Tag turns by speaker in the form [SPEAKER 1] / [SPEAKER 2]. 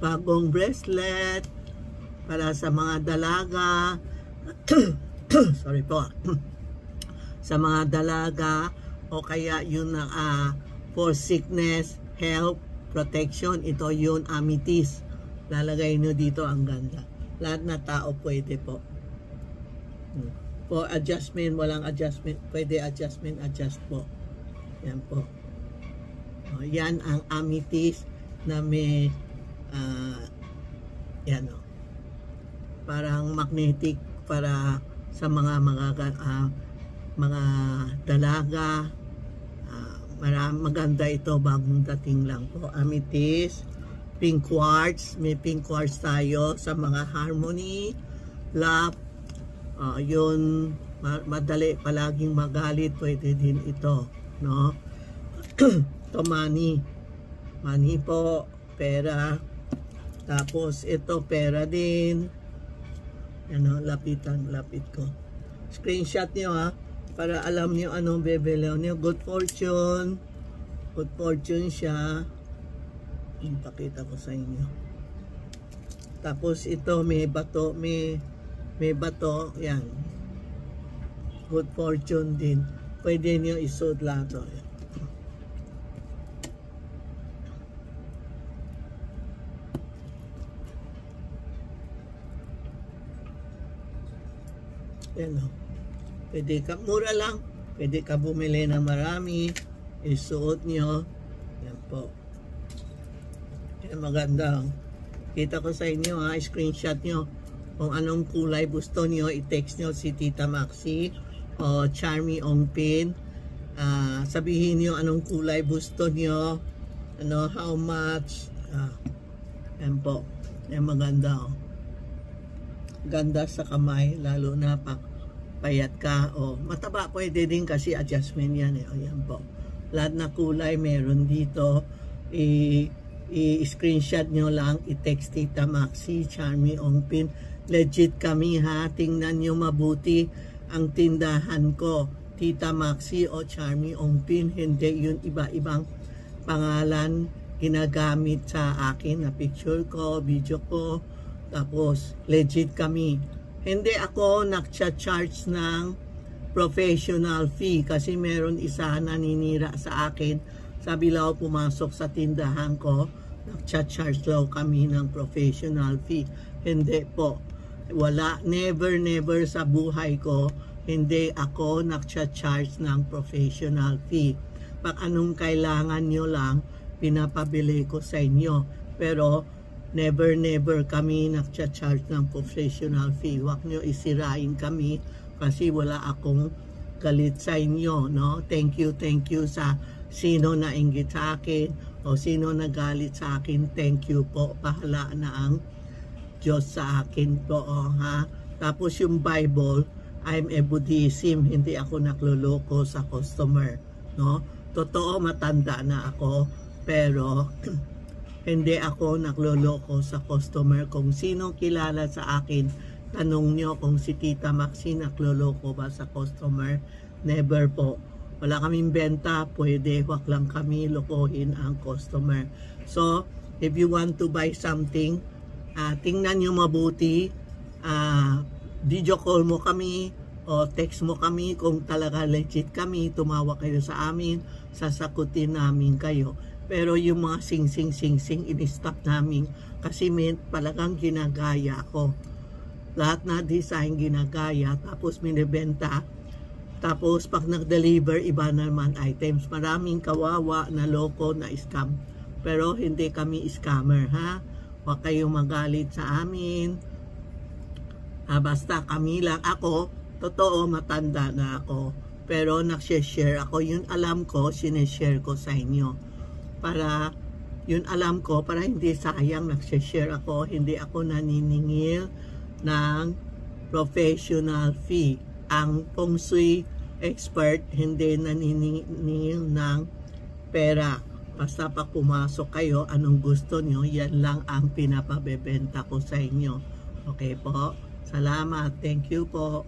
[SPEAKER 1] bagong bracelet para sa mga dalaga. Sorry po. Sa mga dalaga o kaya yun na for sickness, health, protection. Ito yun, amethyst. Lalagay nyo dito, ang ganda. Lahat na tao pwede po. For adjustment, walang adjustment. Pwede adjustment, adjust po. Yan po. Yan ang amethyst na may yan o. Parang magnetic para sa mga dalaga. Maganda ito, bagong dating lang po. Amethyst, pink quartz. May pink quartz tayo sa mga harmony, love. Yun, madali palaging magalit, pwede din ito, no? Ito money po, pera. Tapos ito pera din. Ano, lapit ko. Screenshot nyo ha, para alam nyo anong bebelaw nyo. Good fortune siya. Ipakita ko sa inyo. Tapos ito may bato, may bato, yan. Good fortune din. Pwede nyo isuot lang ito. Yan o. Pwede ka, mura lang. Pwede ka bumili ng marami. Isuot nyo. Yan po. Yan, maganda. Kita ko sa inyo ha. Screenshot nyo. Kung anong kulay gusto nyo, i-text nyo si Tita Maxi o Charmy Ongpin. Sabihin nyo anong kulay gusto nyo. Ano, how much. Yan po. Yan maganda o. Ganda sa kamay, lalo na payat ka o mataba, pwede din kasi adjustment yan eh. O yan po, lahat na kulay meron dito. I-screenshot nyo lang, i-text Tita Maxi, Charmy Ongpin. Legit kami ha, tingnan nyo mabuti ang tindahan ko, Tita Maxi o Charmy Ongpin. Hindi yun iba-ibang pangalan ginagamit sa akin na picture ko, video ko. Tapos, legit kami. Hindi ako nag-charge ng professional fee kasi meron isa naninira sa akin. Sabi lang pumasok sa tindahan ko, nag-charge daw kami ng professional fee. Hindi po. Wala, never sa buhay ko, hindi ako nag-charge ng professional fee. Pag anong kailangan nyo lang, pinapabili ko sa inyo. Pero, never kami nag-charge ng professional fee. Huwag nyo isirain kami kasi wala akong galit sa inyo, no? Thank you sa sino na inggit sa akin o sino nagalit sa akin. Thank you po. Bahala na ang Diyos sa akin po, ha? Tapos yung Bible, I'm a Buddhism. Hindi ako nagloloko sa customer, no? Totoo, matanda na ako, pero hindi ako nagloloko sa customer. Kung sino kilala sa akin, tanong nyo kung si Tita Maxi nagloloko ba sa customer. Never po. Wala kaming benta, pwede. Wag lang kami lokohin ang customer. So, if you want to buy something, tingnan nyo mabuti. Video call mo kami o text mo kami kung talaga legit kami. Tumawag kayo sa amin, sasakutin namin kayo. Pero yung mga sing-sing, in-stop namin kasi may talagang ginagaya ko. Lahat na design ginagaya, tapos minibenta. Tapos pag nag-deliver, iba naman items. Maraming kawawa na loko na scam. Pero hindi kami scammer, ha? Huwag kayong magalit sa amin. Basta kami lang. Ako, totoo, matanda na ako. Pero nag-share ako. Yun alam ko, sineshare ko sa inyo. Para, yun alam ko, para hindi sayang nag-share ako, hindi ako naniningil ng professional fee. Ang feng shui expert, hindi naniningil ng pera. Basta pag pumasok kayo, anong gusto nyo, yan lang ang pinapabebenta ko sa inyo. Okay po? Salamat. Thank you po.